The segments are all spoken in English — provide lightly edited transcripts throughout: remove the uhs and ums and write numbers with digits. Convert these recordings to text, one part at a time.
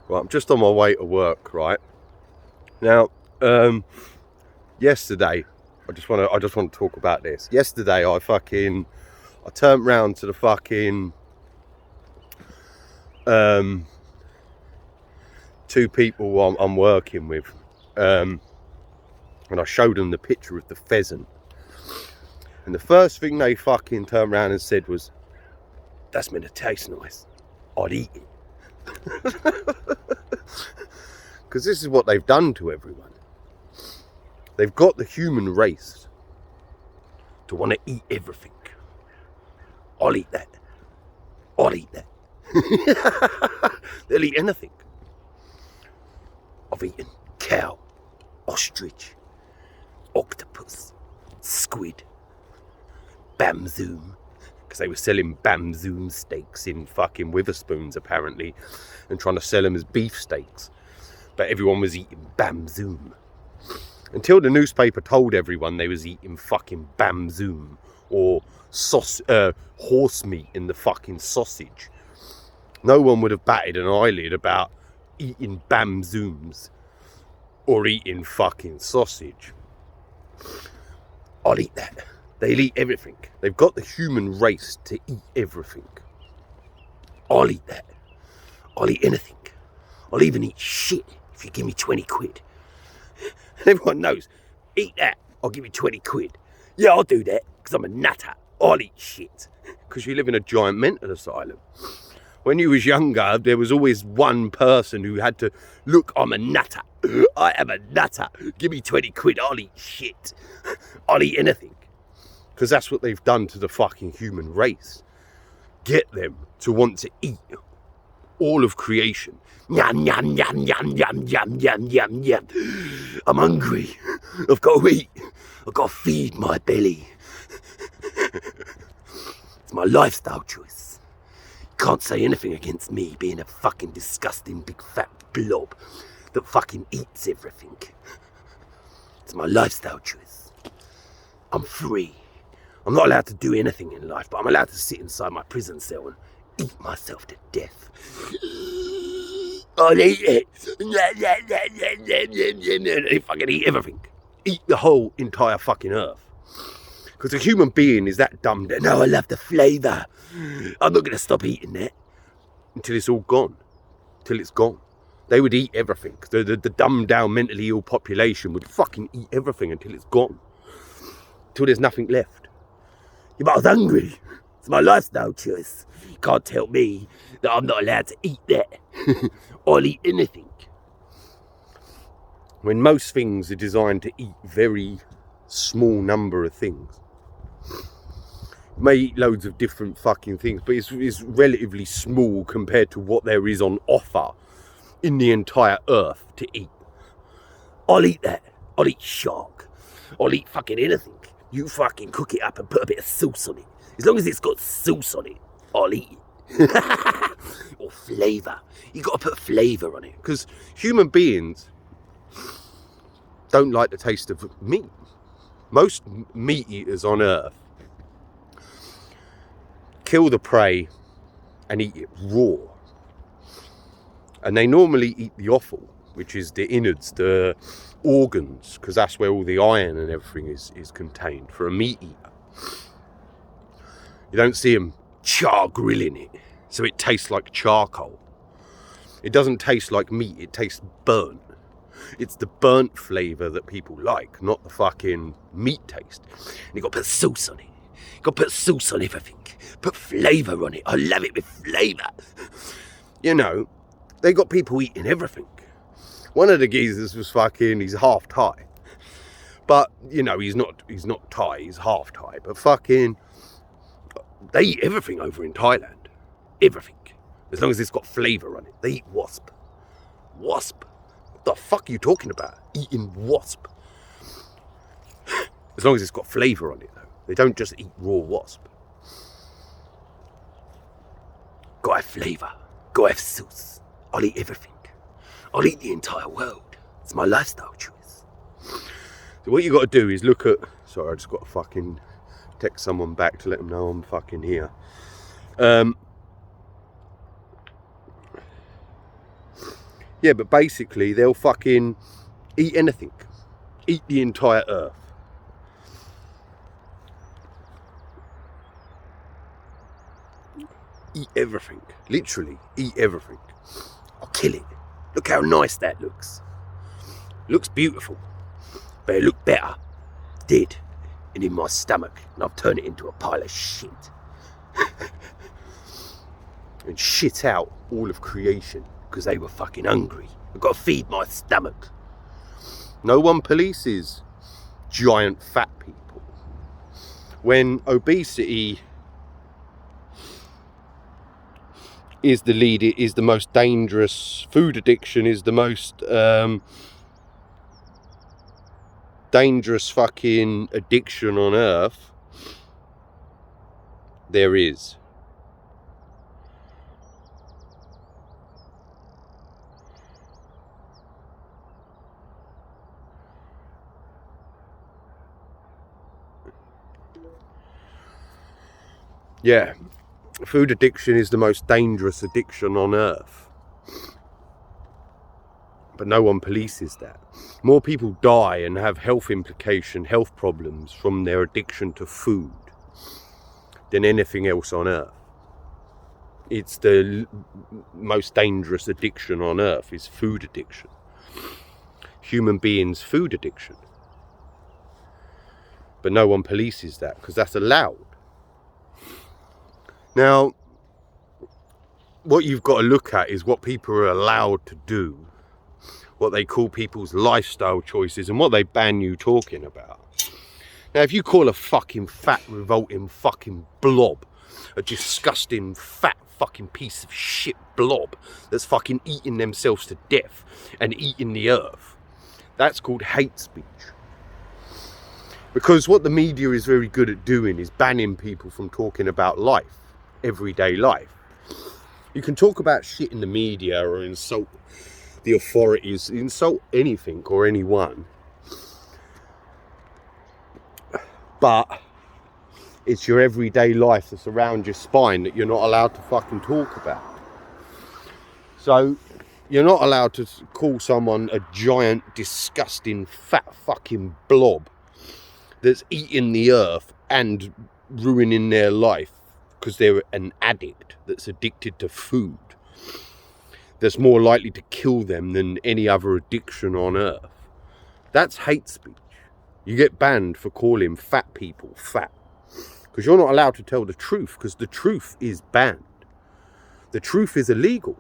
Right, I'm just on my way to work, right? Now, yesterday, I just want to talk about this. Yesterday, I turned round to the fucking two people I'm working with, and I showed them the picture of the pheasant. And the first thing they fucking turned around and said was, "That's meant to taste nice. I'd eat it." Because this is what they've done to everyone. They've got the human race to want to eat everything. I'll eat that. I'll eat that. They'll eat anything. I've eaten cow, ostrich, octopus, squid, bamzoom. Because they were selling bamzoom steaks in fucking Witherspoons apparently, and trying to sell them as beef steaks. But everyone was eating bamzoom. Until the newspaper told everyone they was eating fucking bamzoom or horse meat in the fucking sausage. No one would have batted an eyelid about eating bamzooms or eating fucking sausage. I'll eat that. They'll eat everything. They've got the human race to eat everything. I'll eat that. I'll eat anything. I'll even eat shit if you give me 20 quid. And everyone knows, eat that, I'll give you 20 quid. Yeah, I'll do that, because I'm a nutter. I'll eat shit. Because you live in a giant mental asylum. When you was younger, there was always one person who had to, look, I'm a nutter. I am a nutter. Give me 20 quid, I'll eat shit. I'll eat anything. Because that's what they've done to the fucking human race. Get them to want to eat all of creation. Yum, yum, yum, yum, yum, yum, yum, yum, yum. I'm hungry. I've got to eat. I've got to feed my belly. It's my lifestyle choice. You can't say anything against me being a fucking disgusting big fat blob that fucking eats everything. It's my lifestyle choice. I'm free. I'm not allowed to do anything in life, but I'm allowed to sit inside my prison cell and eat myself to death. I'll eat it. If I can eat everything. Eat the whole entire fucking earth. Because a human being is that dumb that, no, I love the flavour. I'm not going to stop eating that until it's all gone. Till it's gone. They would eat everything. The dumbed down, mentally ill population would fucking eat everything until it's gone. Till there's nothing left. Yeah, but I was hungry. It's my lifestyle choice. You can't tell me that I'm not allowed to eat that. I'll eat anything. When most things are designed to eat very small number of things. You may eat loads of different fucking things, but it's relatively small compared to what there is on offer in the entire earth to eat. I'll eat that. I'll eat shark. I'll eat fucking anything. You fucking cook it up and put a bit of sauce on it. As long as it's got sauce on it, I'll eat it. Or flavour. You got to put flavour on it. Because human beings don't like the taste of meat. Most meat eaters on earth kill the prey and eat it raw. And they normally eat the offal, which is the innards, the organs, because that's where all the iron and everything is contained for a meat eater. You don't see them char grilling it, so it tastes like charcoal. It doesn't taste like meat, it tastes burnt. It's the burnt flavour that people like, not the fucking meat taste. And you got to put sauce on it. You got to put sauce on everything. Put flavour on it. I love it with flavour. You know, they got people eating everything. One of the geezers was fucking, he's half Thai. But, you know, he's not Thai, he's half Thai. But fucking, they eat everything over in Thailand. Everything. As long as it's got flavour on it. They eat wasp. Wasp. What the fuck are you talking about? Eating wasp. As long as it's got flavour on it, though. They don't just eat raw wasp. Gotta have flavour. Gotta have sauce. I'll eat everything. I'll eat the entire world. It's my lifestyle choice. So what you got to do is look at... Sorry, I just got to fucking text someone back to let them know I'm fucking here. Yeah, but basically they'll fucking eat anything. Eat the entire earth. Eat everything. Literally, eat everything. I'll kill it. Look how nice that looks. Looks beautiful. But it looked better dead and in my stomach. And I've turned it into a pile of shit. And shit out all of creation because they were fucking hungry. I've got to feed my stomach. No one polices giant fat people. When obesity is the lead, it is the most dangerous, food addiction is the most dangerous fucking addiction on earth there is. Yeah, food addiction is the most dangerous addiction on earth. But no one polices that. More people die and have health problems from their addiction to food than anything else on earth. It's the most dangerous addiction on earth is food addiction. Human beings' food addiction. But no one polices that because that's allowed. Now, what you've got to look at is what people are allowed to do, what they call people's lifestyle choices and what they ban you talking about. Now, if you call a fucking fat, revolting fucking blob a disgusting, fat fucking piece of shit blob that's fucking eating themselves to death and eating the earth, that's called hate speech. Because what the media is very good at doing is banning people from talking about life, everyday life. You can talk about shit in the media or insult the authorities, insult anything or anyone, but it's your everyday life that's around your spine that you're not allowed to fucking talk about. So you're not allowed to call someone a giant, disgusting, fat fucking blob that's eating the earth and ruining their life because they're an addict that's addicted to food, that's more likely to kill them than any other addiction on earth. That's hate speech. You get banned for calling fat people fat because you're not allowed to tell the truth, because the truth is banned. The truth is illegal.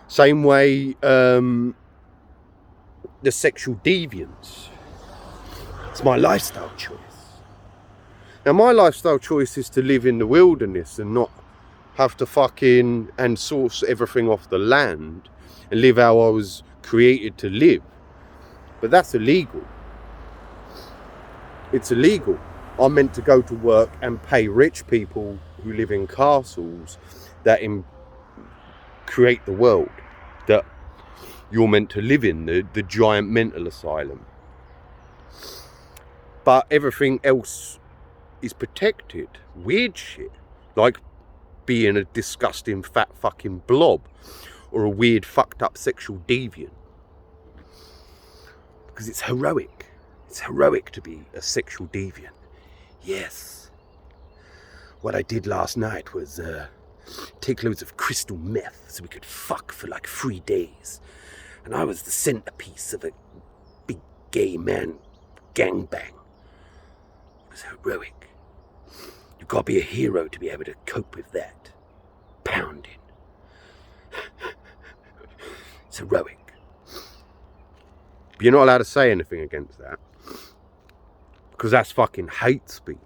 Same way the sexual deviance. It's my lifestyle choice. Now, my lifestyle choice is to live in the wilderness and not have to fucking and source everything off the land and live how I was created to live. But that's illegal. It's illegal. I'm meant to go to work and pay rich people who live in castles that create the world that you're meant to live in, the giant mental asylum. But everything else is protected. Weird shit. Like being a disgusting fat fucking blob or a weird fucked up sexual deviant. Because it's heroic. It's heroic to be a sexual deviant. Yes. What I did last night was take loads of crystal meth so we could fuck for like 3 days. And I was the centerpiece of a big gay man gangbang. It was heroic. You've got to be a hero to be able to cope with that. Pounding. It's heroic. But you're not allowed to say anything against that. Because that's fucking hate speech.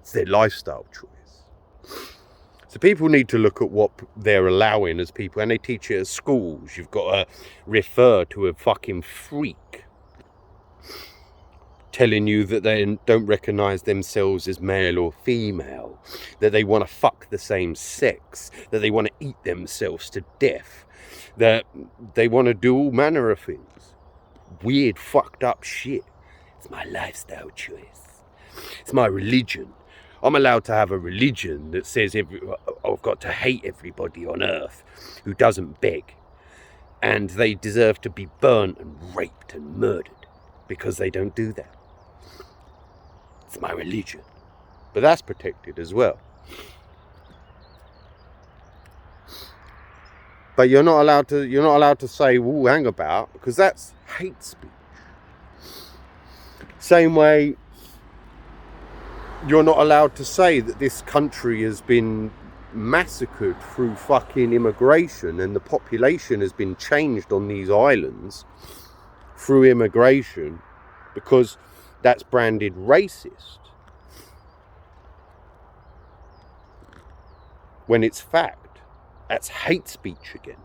It's their lifestyle choice. So people need to look at what they're allowing as people, and they teach it at schools. You've got to refer to a fucking freak telling you that they don't recognise themselves as male or female, that they want to fuck the same sex, that they want to eat themselves to death, that they want to do all manner of things. Weird, fucked up shit. It's my lifestyle choice. It's my religion. I'm allowed to have a religion that says I've got to hate everybody on earth who doesn't beg. And they deserve to be burnt and raped and murdered because they don't do that. It's my religion. But that's protected as well. But you're not allowed to say, "Well, hang about," because that's hate speech. Same way you're not allowed to say that this country has been massacred through fucking immigration and the population has been changed on these islands through immigration, because that's branded racist. When it's fact. That's hate speech again.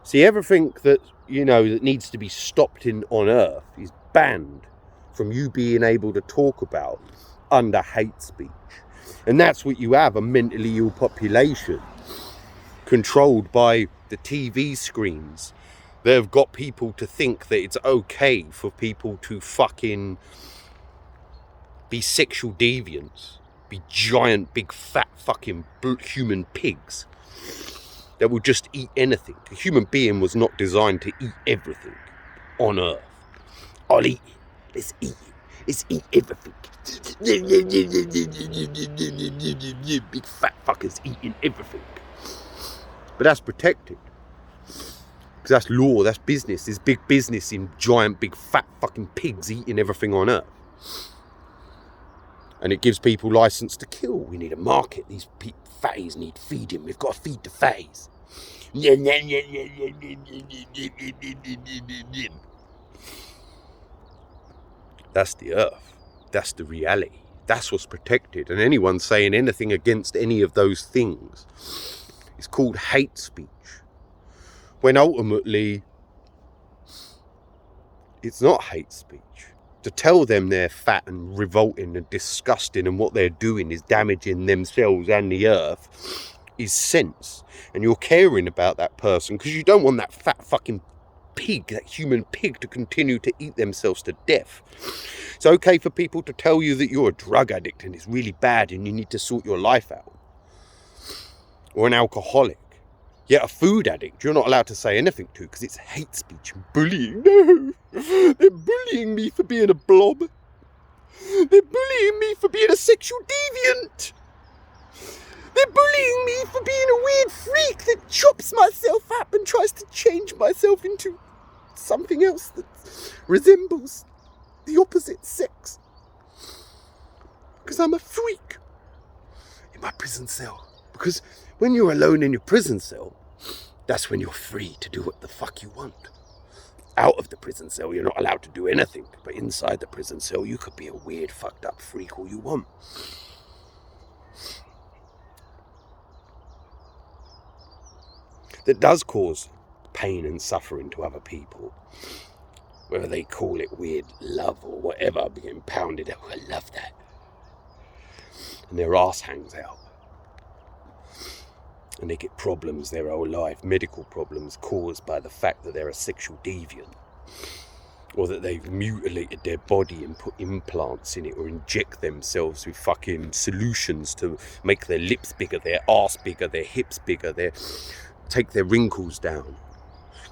See, everything that, that needs to be stopped on Earth is banned from you being able to talk about under hate speech. And that's what you have, a mentally ill population controlled by the TV screens. They've got people to think that it's okay for people to fucking be sexual deviants, be giant, big, fat fucking human pigs that will just eat anything. A human being was not designed to eat everything on Earth. I'll eat it. Let's eat it. Let's eat everything. Big fat fuckers eating everything. But that's protected. Because that's law, that's business. There's big business in giant, big fat fucking pigs eating everything on Earth. And it gives people license to kill. We need a market. These fatties need feeding. We've got to feed the fatties. That's the Earth. That's the reality. That's what's protected. And anyone saying anything against any of those things is called hate speech. When ultimately, it's not hate speech. To tell them they're fat and revolting and disgusting and what they're doing is damaging themselves and the Earth is sense. And you're caring about that person because you don't want that fat fucking pig, that human pig, to continue to eat themselves to death. It's okay for people to tell you that you're a drug addict and it's really bad and you need to sort your life out. Or an alcoholic. Yet a food addict, you're not allowed to say anything to because it's hate speech and bullying. No, they're bullying me for being a blob. They're bullying me for being a sexual deviant. They're bullying me for being a weird freak that chops myself up and tries to change myself into something else that resembles the opposite sex. Because I'm a freak in my prison cell. Because when you're alone in your prison cell, that's when you're free to do what the fuck you want. Out of the prison cell, you're not allowed to do anything. But inside the prison cell, you could be a weird, fucked up freak all you want. That does cause pain and suffering to other people. Whether they call it weird love or whatever, being pounded out. I love that. And their ass hangs out. And they get problems their whole life, medical problems caused by the fact that they're a sexual deviant. Or that they've mutilated their body and put implants in it, or inject themselves with fucking solutions to make their lips bigger, their arse bigger, their hips bigger, take their wrinkles down.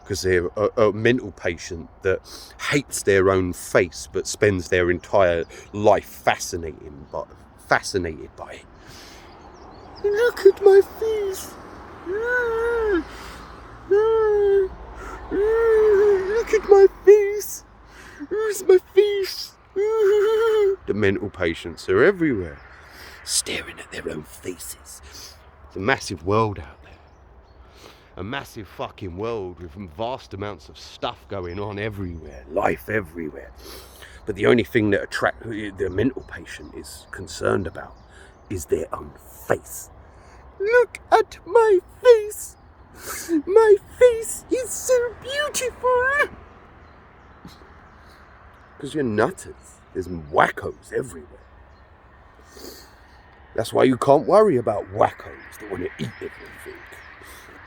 Because they're a mental patient that hates their own face but spends their entire life fascinated by it. Look at my face. Look at my face. Where's my face? The mental patients are everywhere, staring at their own faces. It's a massive world out there. A massive fucking world with vast amounts of stuff going on everywhere. Life everywhere. But the only thing that the mental patient is concerned about is their own face. Look at my face. My face is so beautiful. Because you're nutters. There's wackos everywhere. That's why you can't worry about wackos that want to eat everything.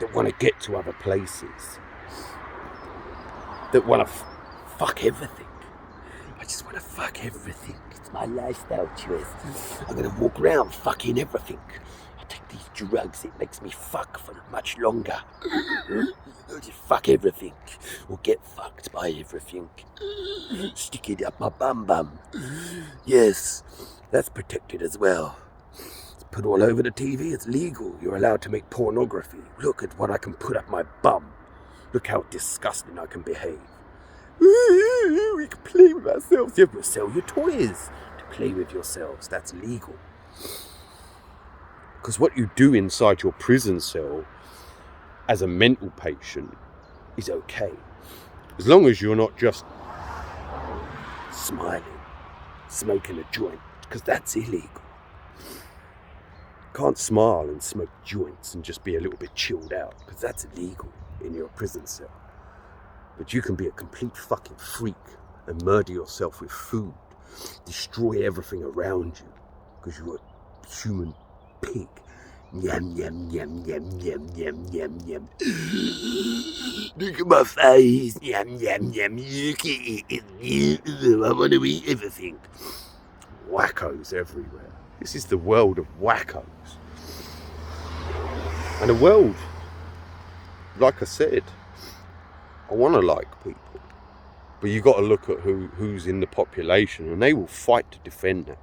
That want to get to other places. That want to fuck everything. I just want to fuck everything. It's my lifestyle choice. I'm going to walk around fucking everything. I take these drugs, it makes me fuck for much longer. I just fuck everything, or get fucked by everything. Stick it up my bum. Yes, that's protected as well. It's put all over the TV, it's legal. You're allowed to make pornography. Look at what I can put up my bum. Look how disgusting I can behave. We can play with ourselves. You have to sell your toys to play with yourselves. That's legal. Because what you do inside your prison cell as a mental patient is okay. As long as you're not just smiling, smoking a joint, because that's illegal. Can't smile and smoke joints and just be a little bit chilled out, because that's illegal in your prison cell. But you can be a complete fucking freak and murder yourself with food, destroy everything around you, because you're a human pig. Yum, yum, yum, yum, yum, yum, yum, yum. Look at my face. Yum, yum, yum. Look at it. I want to eat everything. Wackos everywhere. This is the world of wackos. And a world, like I said, I want to like people. But you got to look at who's in the population, and they will fight to defend that.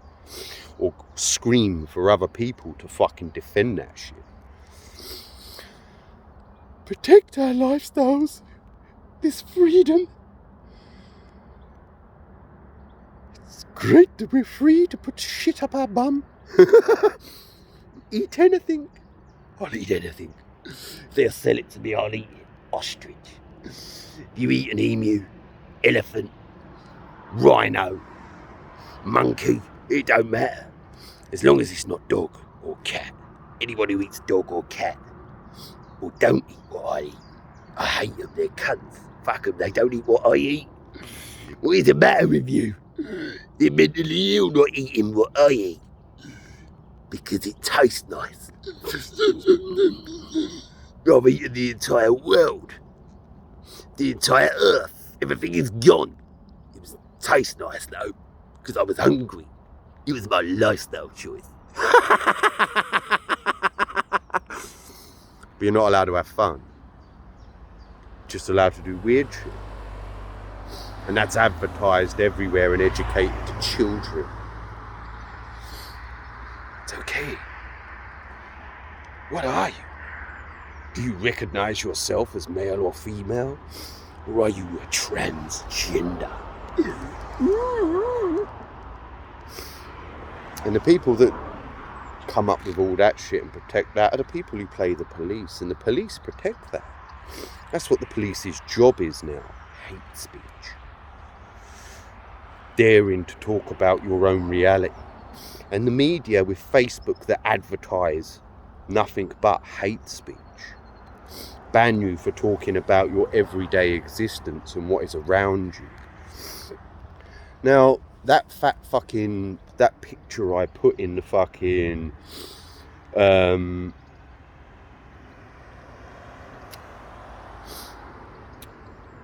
Or scream for other people to fucking defend that shit. Protect our lifestyles. This freedom. It's great that we're free to put shit up our bum. Eat anything. I'll eat anything. If they'll sell it to me, I'll eat it. Ostrich. If you eat an emu, elephant, rhino, monkey, it don't matter. As long as it's not dog or cat. Anyone who eats dog or cat, or don't eat what I eat, I hate them, they're cunts. Fuck them, they don't eat what I eat. What is the matter with you? They're mentally ill not eating what I eat. Because it tastes nice. I've eaten the entire world. The entire earth. Everything is gone. It tastes nice though, because I was hungry. It was my lifestyle choice. But you're not allowed to have fun. Just allowed to do weird shit. And that's advertised everywhere and educated to children. It's okay. What are you? Do you recognize yourself as male or female? Or are you a transgender? And the people that come up with all that shit and protect that are the people who play the police. And the police protect that. That's what the police's job is now. Hate speech. Daring to talk about your own reality. And the media with Facebook that advertise nothing but hate speech. Ban you for talking about your everyday existence and what is around you. Now, that picture I put in the fucking on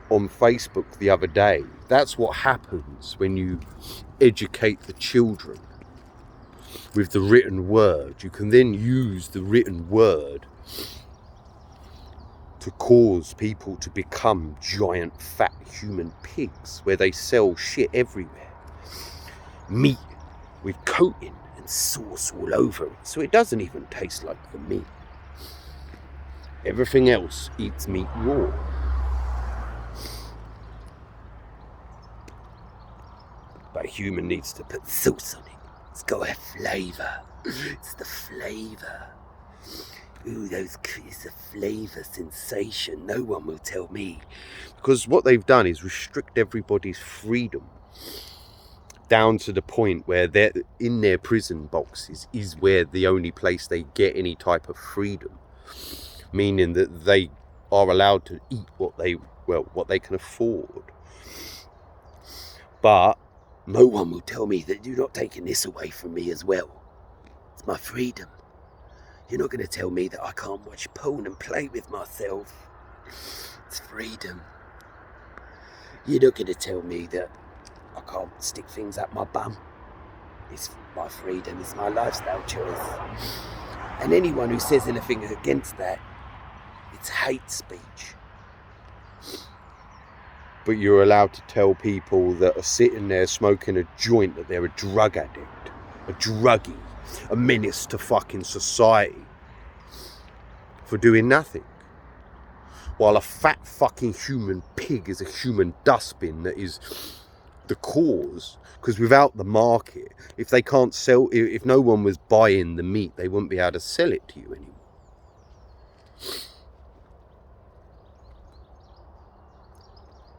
Facebook the other day, that's what happens when you educate the children with the written word. You can then use the written word to cause people to become giant fat human pigs where they sell shit everywhere. Meat with coating and sauce all over it, so it doesn't even taste like the meat. Everything else eats meat raw. But a human needs to put sauce on it. It's got a flavour. It's the flavour. Ooh, it's a flavour sensation. No one will tell me. Because what they've done is restrict everybody's freedom down to the point where they're in their prison boxes is where the only place they get any type of freedom. Meaning that they are allowed to eat what they can afford. But no one will tell me that you're not taking this away from me as well. It's my freedom. You're not going to tell me that I can't watch porn and play with myself. It's freedom. You're not going to tell me that I can't stick things up my bum. It's my freedom. It's my lifestyle choice. And anyone who says anything against that, it's hate speech. but you're allowed to tell people that are sitting there smoking a joint that they're a drug addict, a druggie, a menace to fucking society for doing nothing. While a fat fucking human pig is a human dustbin that is the cause, because without the market, if they can't sell, if no one was buying the meat, they wouldn't be able to sell it to you anymore.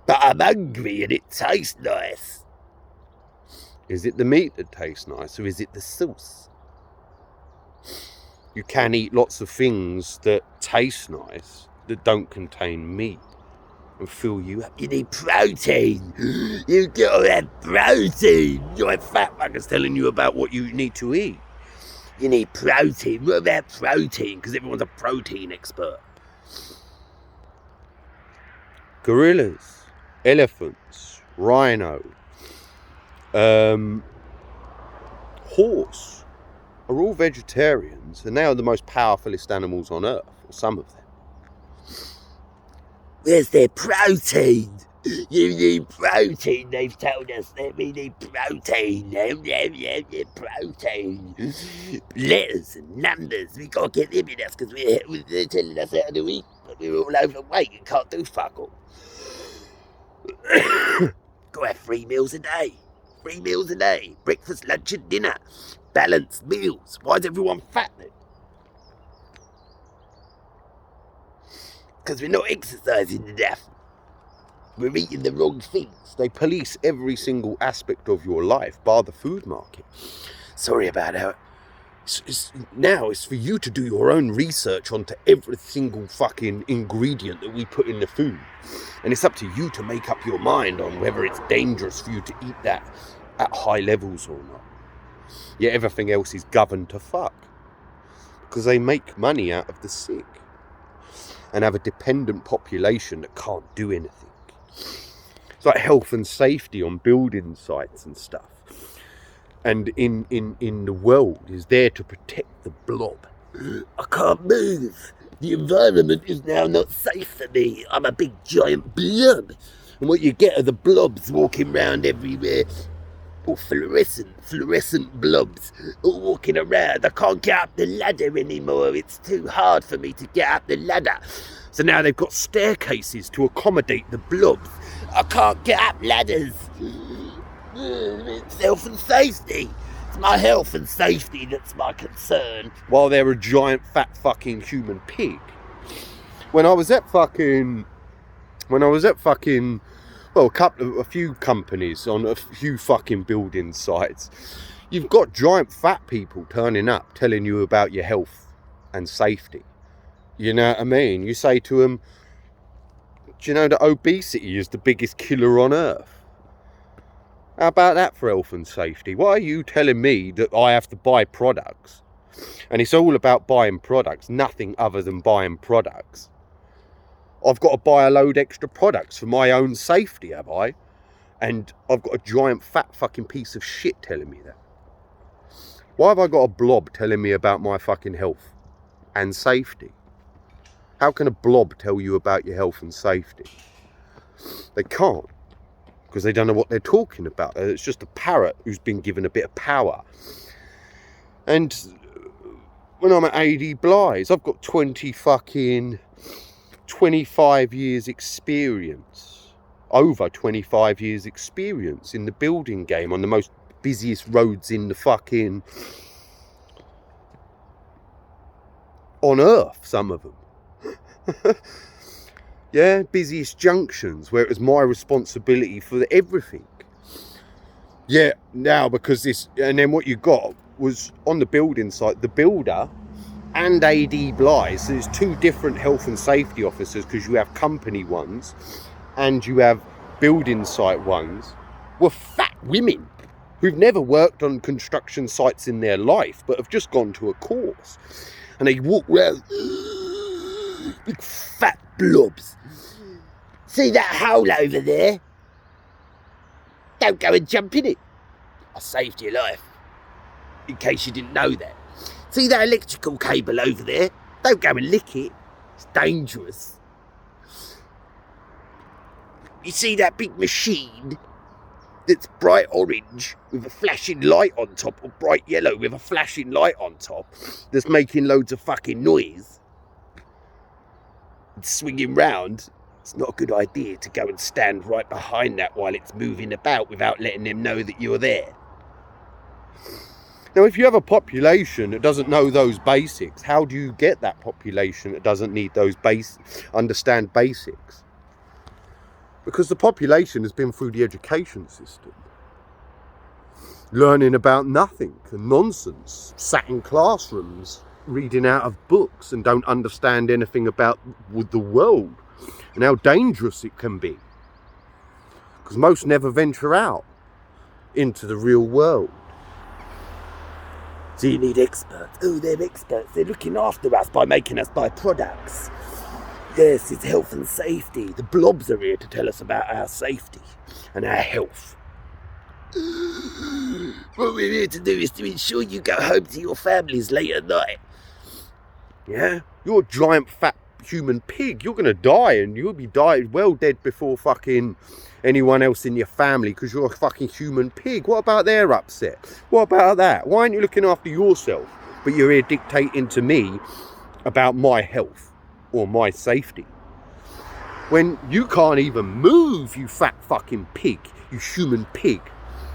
But I'm hungry and it tastes nice. Is it the meat that tastes nice, or is it the sauce? You can eat lots of things that taste nice that don't contain meat and fill you up. You need protein. You gotta have protein. Your fat fucker's telling you about what you need to eat. You need protein. What about protein? Because everyone's a protein expert. Gorillas, elephants, rhino, horse are all vegetarians, and they are the most powerfulest animals on earth, or some of them. Where's their protein? You need protein, they've told us that we need protein. Protein. Letters and numbers, we gotta get them in us because they're telling us how to eat, but we're all overweight and can't do fuck all. Gotta have 3 meals a day. 3 meals a day. Breakfast, lunch and dinner. Balanced meals. Why is everyone fat then? Because we're not exercising enough. We're eating the wrong things. They police every single aspect of your life, bar the food market. Sorry about that. Now it's for you to do your own research onto every single fucking ingredient that we put in the food. And it's up to you to make up your mind on whether it's dangerous for you to eat that at high levels or not. Yet everything else is governed to fuck. Because they make money out of the sick. And have a dependent population that can't do anything. It's like health and safety on building sites and stuff. And in the world is there to protect the blob. I can't move. The environment is now not safe for me. I'm a big giant blob. And what you get are the blobs walking around everywhere. All fluorescent blobs all walking around. I can't get up the ladder anymore. It's too hard for me to get up the ladder. So now they've got staircases to accommodate the blobs. I can't get up ladders. It's health and safety. It's my health and safety that's my concern. While they're a giant fat fucking human pig. When I was at fucking a few companies on a few fucking building sites, you've got giant fat people turning up telling you about your health and safety. You know what I mean? You say to them, do you know that obesity is the biggest killer on earth? How about that for health and safety? Why are you telling me that I have to buy products? And it's all about buying products, nothing other than buying products. I've got to buy a load extra products for my own safety, have I? And I've got a giant fat fucking piece of shit telling me that. Why have I got a blob telling me about my fucking health and safety? How can a blob tell you about your health and safety? They can't. Because they don't know what they're talking about. It's just a parrot who's been given a bit of power. And when I'm at AD Bly's, I've got 25 years experience. Over 25 years experience in the building game on the most busiest roads in the fucking... on earth, some of them. Yeah, busiest junctions where it was my responsibility for everything. Yeah, now because this, and then what you got was on the building site, the builder and AD Bly's. So there's 2 different health and safety officers because you have company ones and you have building site ones, were fat women who've never worked on construction sites in their life but have just gone to a course. And they walk around, big fat blobs. See that hole over there? Don't go and jump in it. I saved your life. In case you didn't know that. See that electrical cable over there? Don't go and lick it. It's dangerous. You see that big machine that's bright orange with a flashing light on top, or bright yellow with a flashing light on top, that's making loads of fucking noise? It's swinging round. It's not a good idea to go and stand right behind that while it's moving about without letting them know that you're there. Now, if you have a population that doesn't know those basics, how do you get that population that doesn't need those understand basics? Because the population has been through the education system, learning about nothing and nonsense, sat in classrooms, reading out of books, and don't understand anything about the world and how dangerous it can be. Because most never venture out into the real world. So you need experts. Oh, they're experts. They're looking after us by making us buy products. Yes, it's health and safety. The blobs are here to tell us about our safety and our health. What we're here to do is to ensure you go home to your families late at night. Yeah? You're a giant fat human pig. You're going to die, and you'll be well dead before fucking anyone else in your family, because you're a fucking human pig. What about their upset? What about that? Why aren't you looking after yourself, but you're here dictating to me about my health or my safety? When you can't even move, you fat fucking pig, you human pig.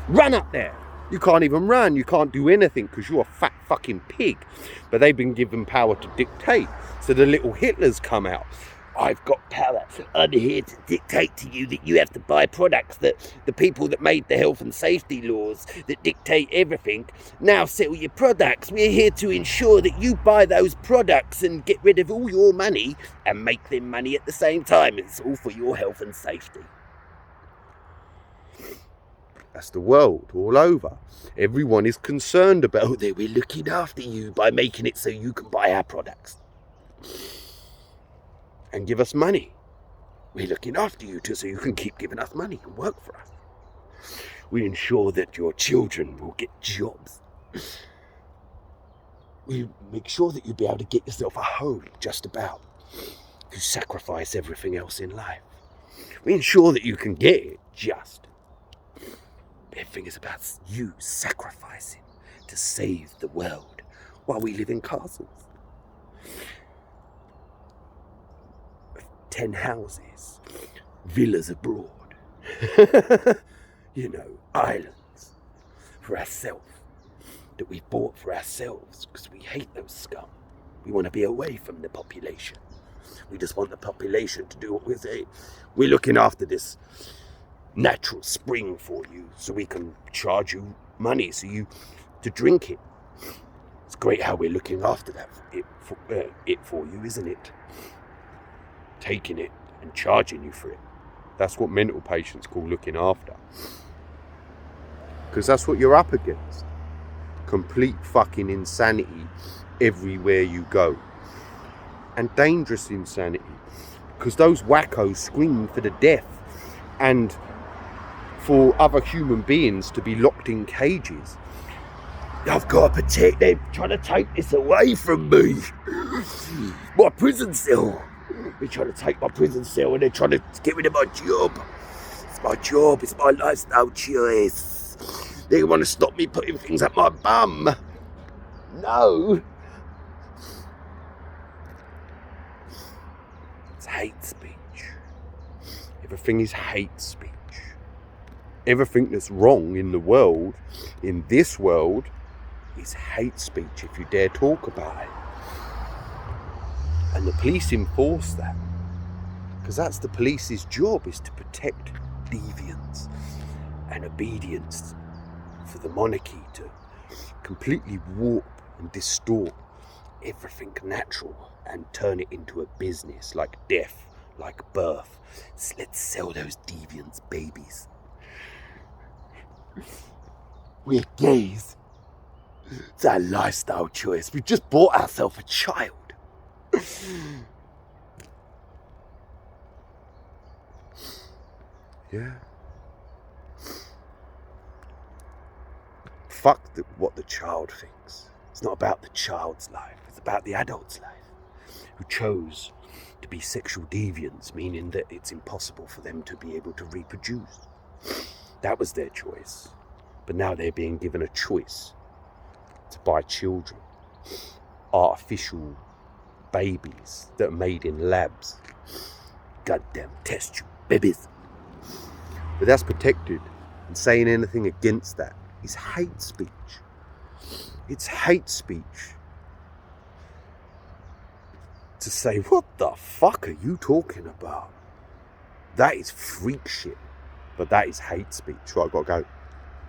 Run up there. You can't even run. You can't do anything because you're a fat fucking pig. But they've been given power to dictate. So the little Hitlers come out. I've got power. I'm here to dictate to you that you have to buy products that the people that made the health and safety laws that dictate everything now sell your products. We're here to ensure that you buy those products and get rid of all your money and make them money at the same time. It's all for your health and safety. That's the world all over. Everyone is concerned about that. We're looking after you by making it so you can buy our products and give us money. We're looking after you so you can keep giving us money and work for us. We ensure that your children will get jobs. We make sure that you'll be able to get yourself a home, just about. You sacrifice everything else in life. We ensure that you can get it, just. Everything is about you sacrificing to save the world while we live in castles. 10 houses, villas abroad, islands for ourselves that we bought for ourselves because we hate those scum. We want to be away from the population. We just want the population to do what we say. We're looking after this natural spring for you so we can charge you money to drink it. It's great how we're looking after it for you, isn't it? Taking it and charging you for it. That's what mental patients call looking after. Because that's what you're up against. Complete fucking insanity everywhere you go. And dangerous insanity. Because those wackos scream for the death and for other human beings to be locked in cages. I've got to protect them. Trying to take this away from me. My prison cell. They're trying to take my prison cell and they're trying to get rid of my job. It's my job. It's my lifestyle choice. They want to stop me putting things up my bum. No. It's hate speech. Everything is hate speech. Everything that's wrong in the world, in this world, is hate speech if you dare talk about it. And the police enforce that. Because that's the police's job, is to protect deviance and obedience for the monarchy to completely warp and distort everything natural and turn it into a business like death, like birth. So let's sell those deviants babies. We're gays. It's our lifestyle choice. We just bought ourselves a child. Yeah. Fuck what the child thinks. It's not about the child's life. It's about the adult's life, who chose to be sexual deviants, meaning that it's impossible for them to be able to reproduce. That was their choice. But now they're being given a choice to buy children, artificial babies that are made in labs. Goddamn test tube babies. But that's protected, and saying anything against that is hate speech. It's hate speech to say, what the fuck are you talking about? That is freak shit, but that is hate speech. Right, I've got to go.